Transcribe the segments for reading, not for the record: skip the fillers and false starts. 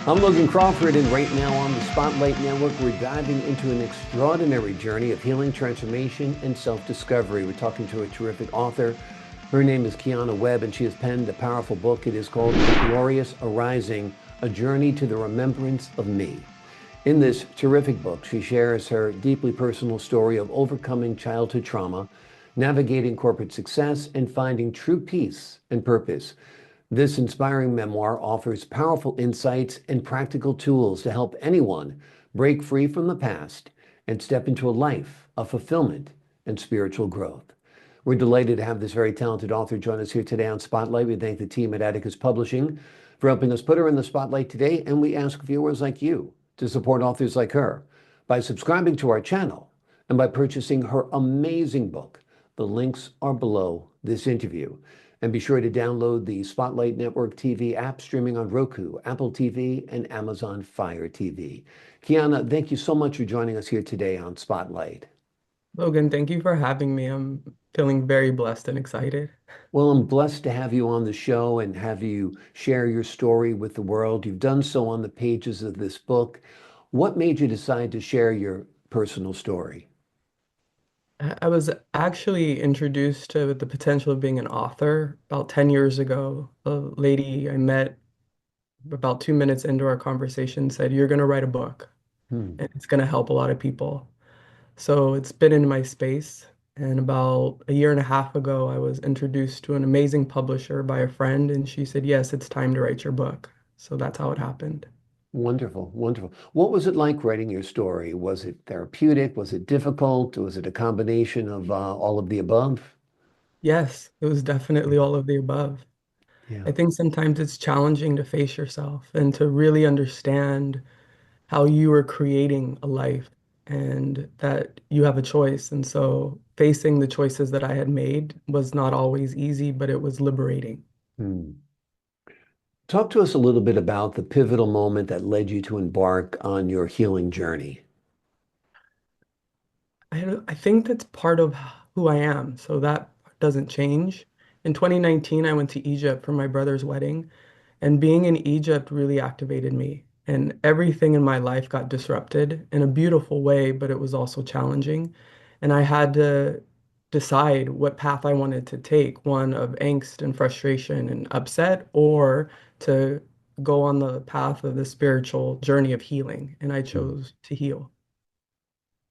I'm Logan Crawford, and right now on the Spotlight Network, we're diving into an extraordinary journey of healing, transformation, and self-discovery. We're talking to a terrific author. Her name is Kiana Webb, and she has penned a powerful book. It is called A Glorious Arising, A Journey to the Remembrance of Me. In this terrific book, she shares her deeply personal story of overcoming childhood trauma, navigating corporate success, and finding true peace and purpose. This inspiring memoir offers powerful insights and practical tools to help anyone break free from the past and step into a life of fulfillment and spiritual growth. We're delighted to have this very talented author join us here today on Spotlight. We thank the team at Atticus Publishing for helping us put her in the spotlight today, and we ask viewers like you to support authors like her by subscribing to our channel and by purchasing her amazing book. The links are below this interview. And be sure to download the Spotlight Network TV app streaming on Roku, Apple TV, and Amazon Fire TV. Kiana, thank you so much for joining us here today on Spotlight. Logan, thank you for having me. I'm feeling very blessed and excited. Well, I'm blessed to have you on the show and have you share your story with the world. You've done so on the pages of this book. What made you decide to share your personal story? I was actually introduced to the potential of being an author about 10 years ago. A lady I met about 2 minutes into our conversation said, "You're going to write a book Hmm. and it's going to help a lot of people." So it's been in my space. And about a year and a half ago, I was introduced to an amazing publisher by a friend, and she said, "Yes, it's time to write your book." So that's how it happened. Wonderful, wonderful. What was it like writing your story? Was it therapeutic? Was it difficult? Was it a combination of all of the above? Yes, it was definitely all of the above. Yeah. I think sometimes it's challenging to face yourself and to really understand how you are creating a life and that you have a choice. And so facing the choices that I had made was not always easy, but it was liberating. Hmm. Talk to us a little bit about the pivotal moment that led you to embark on your healing journey. I think that's part of who I am. So that doesn't change. In 2019, I went to Egypt for my brother's wedding, and being in Egypt really activated me. And everything in my life got disrupted in a beautiful way, but it was also challenging. And I had to decide what path I wanted to take, one of angst and frustration and upset, or to go on the path of the spiritual journey of healing. And I Hmm. chose to heal.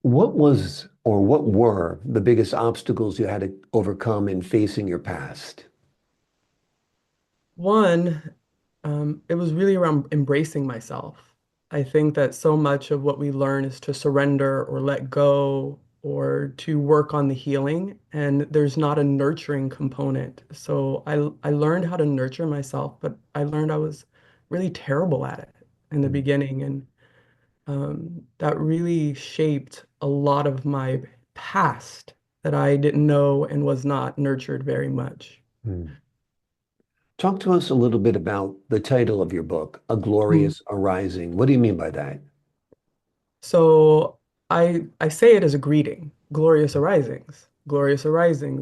What was or what were the biggest obstacles you had to overcome in facing your past? One, it was really around embracing myself. I think that so much of what we learn is to surrender or let go or to work on the healing, and there's not a nurturing component. So I learned how to nurture myself, but I learned I was really terrible at it in the Hmm. beginning, and that really shaped a lot of my past that I didn't know and was not nurtured very much. Hmm. Talk to us a little bit about the title of your book, A Glorious Arising. What do you mean by that? So I say it as a greeting, glorious arisings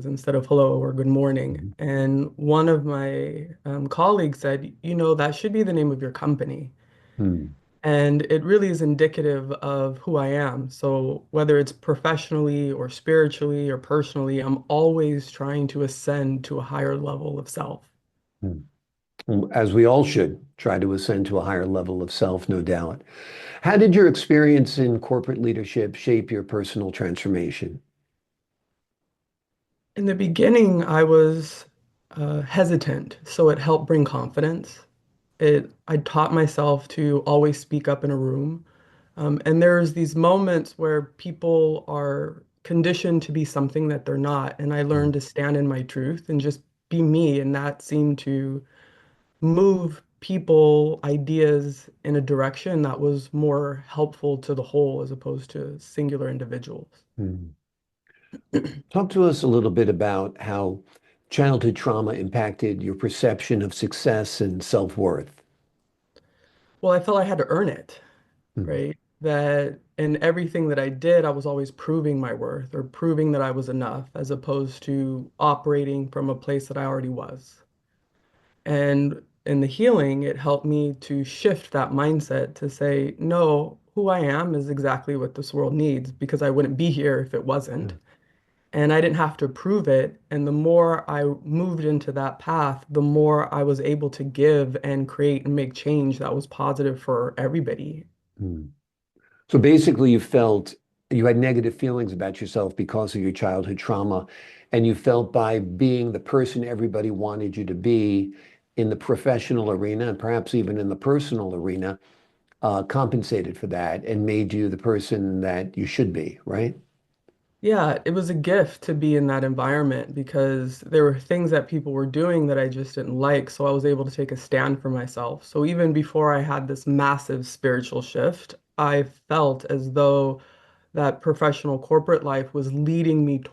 instead of hello or good morning. Mhm. And one of my colleagues said, that should be the name of your company. Hmm. And it really is indicative of who I am. So whether it's professionally or spiritually or personally, I'm always trying to ascend to a higher level of self. Hmm. As we all should try to ascend to a higher level of self, no doubt. How did your experience in corporate leadership shape your personal transformation? In the beginning, I was hesitant, so it helped bring confidence. I taught myself to always speak up in a room. And there's these moments where people are conditioned to be something that they're not. And I Hmm. learned to stand in my truth and just be me. And that seemed to move people, ideas in a direction that was more helpful to the whole as opposed to singular individuals. Hmm. Talk to us a little bit about how childhood trauma impacted your perception of success and self-worth. Well, I felt I had to earn it, Hmm. right? That in everything that I did, I was always proving my worth or proving that I was enough as opposed to operating from a place that I already was. And in the healing, it helped me to shift that mindset to say, no, who I am is exactly what this world needs because I wouldn't be here if it wasn't. And I didn't have to prove it. And the more I moved into that path, the more I was able to give and create and make change that was positive for everybody. Mm. So basically, you felt you had negative feelings about yourself because of your childhood trauma, and you felt by being the person everybody wanted you to be in the professional arena and perhaps even in the personal arena, compensated for that and made you the person that you should be, right? Yeah, it was a gift to be in that environment because there were things that people were doing that I just didn't like. So I was able to take a stand for myself. So even before I had this massive spiritual shift, I felt as though that professional corporate life was leading me Mm,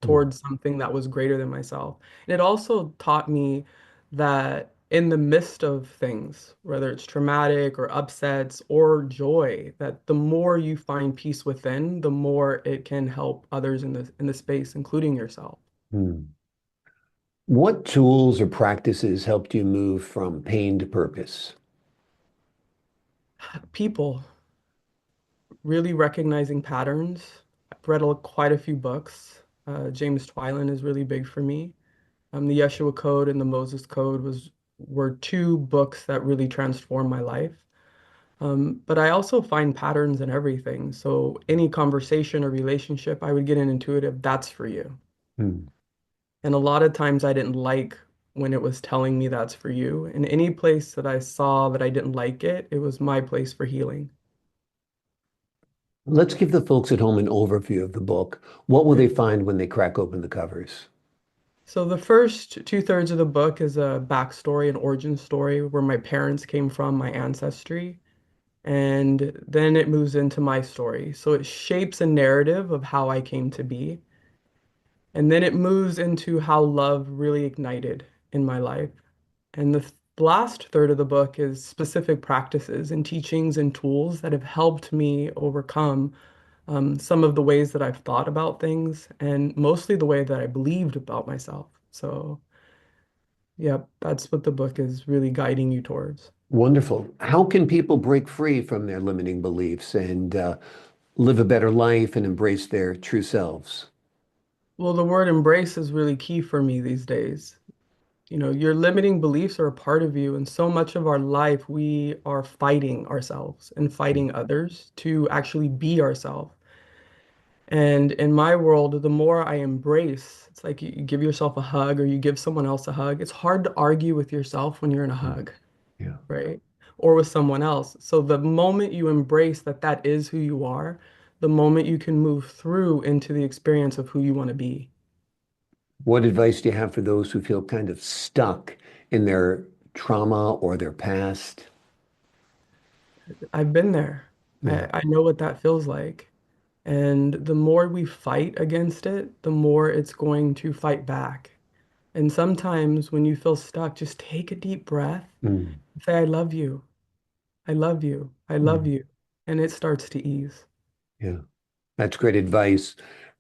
towards something that was greater than myself. And it also taught me that in the midst of things, whether it's traumatic or upsets or joy, that the more you find peace within, the more it can help others in the space, including yourself. mm. What tools or practices helped you move from pain to purpose? People really recognizing patterns. I've read quite a few books. James Twylan is really big for me. The Yeshua Code and the Moses Code were two books that really transformed my life. But I also find patterns in everything. So any conversation or relationship, I would get an intuitive, that's for you. Mm. And a lot of times I didn't like when it was telling me that's for you. And any place that I saw that I didn't like it, it was my place for healing. Let's give the folks at home an overview of the book. What will Yeah. they find when they crack open the covers? So the first two-thirds of the book is a backstory, an origin story where my parents came from, my ancestry. And then it moves into my story. So it shapes a narrative of how I came to be. And then it moves into how love really ignited in my life. And the last third of the book is specific practices and teachings and tools that have helped me overcome some of the ways that I've thought about things and mostly the way that I believed about myself. So, yeah, that's what the book is really guiding you towards. Wonderful. How can people break free from their limiting beliefs and live a better life and embrace their true selves? Well, the word embrace is really key for me these days. You know, your limiting beliefs are a part of you, and so much of our life we are fighting ourselves and fighting others to actually be ourselves. And in my world, the more I embrace, it's like you give yourself a hug or you give someone else a hug. It's hard to argue with yourself when you're in a Mm. hug, Yeah. right? Or with someone else. So the moment you embrace that that is who you are, the moment you can move through into the experience of who you want to be. What advice do you have for those who feel kind of stuck in their trauma or their past? I've been there. Yeah. I know what that feels like. And the more we fight against it, the more it's going to fight back. And sometimes when you feel stuck, just take a deep breath Mm. and say, I love you. I love you. I love Mm. you. And it starts to ease. Yeah. That's great advice.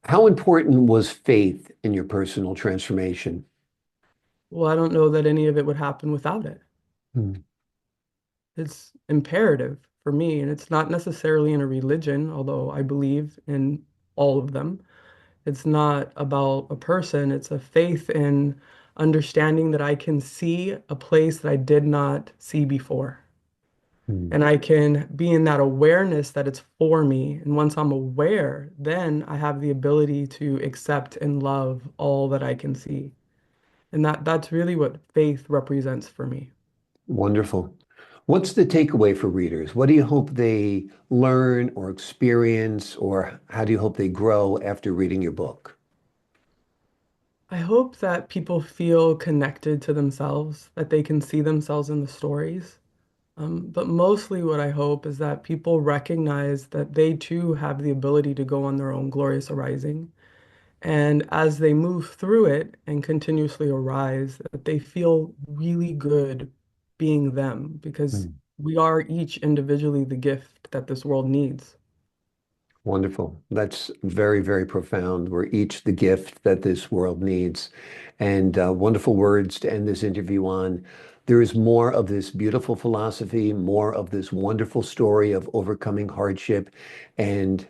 How important was faith in your personal transformation? Well, I don't know that any of it would happen without it. Mm. It's imperative for me. And it's not necessarily in a religion, although I believe in all of them. It's not about a person, it's a faith in understanding that I can see a place that I did not see before. Mm. And I can be in that awareness that it's for me. And once I'm aware, then I have the ability to accept and love all that I can see. And that's really what faith represents for me. Wonderful. What's the takeaway for readers? What do you hope they learn or experience, or how do you hope they grow after reading your book? I hope that people feel connected to themselves, that they can see themselves in the stories. But mostly what I hope is that people recognize that they too have the ability to go on their own glorious arising. And as they move through it and continuously arise, that they feel really good being them because Mm. we are each individually the gift that this world needs. Wonderful. That's very, very profound. We're each the gift that this world needs. And wonderful words to end this interview on. There is more of this beautiful philosophy, more of this wonderful story of overcoming hardship and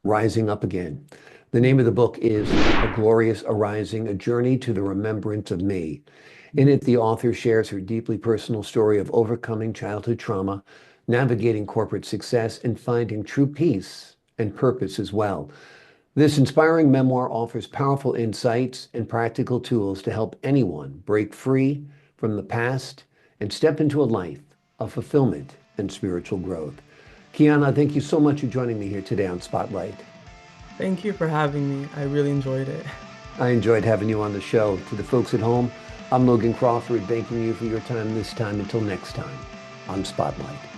rising up again. The name of the book is A Glorious Arising, A Journey to the Remembrance of Me. In it, the author shares her deeply personal story of overcoming childhood trauma, navigating corporate success, and finding true peace and purpose as well. This inspiring memoir offers powerful insights and practical tools to help anyone break free from the past and step into a life of fulfillment and spiritual growth. Kiana, thank you so much for joining me here today on Spotlight. Thank you for having me. I really enjoyed it. I enjoyed having you on the show. To the folks at home, I'm Logan Crawford, thanking you for your time this time. Until next time on Spotlight.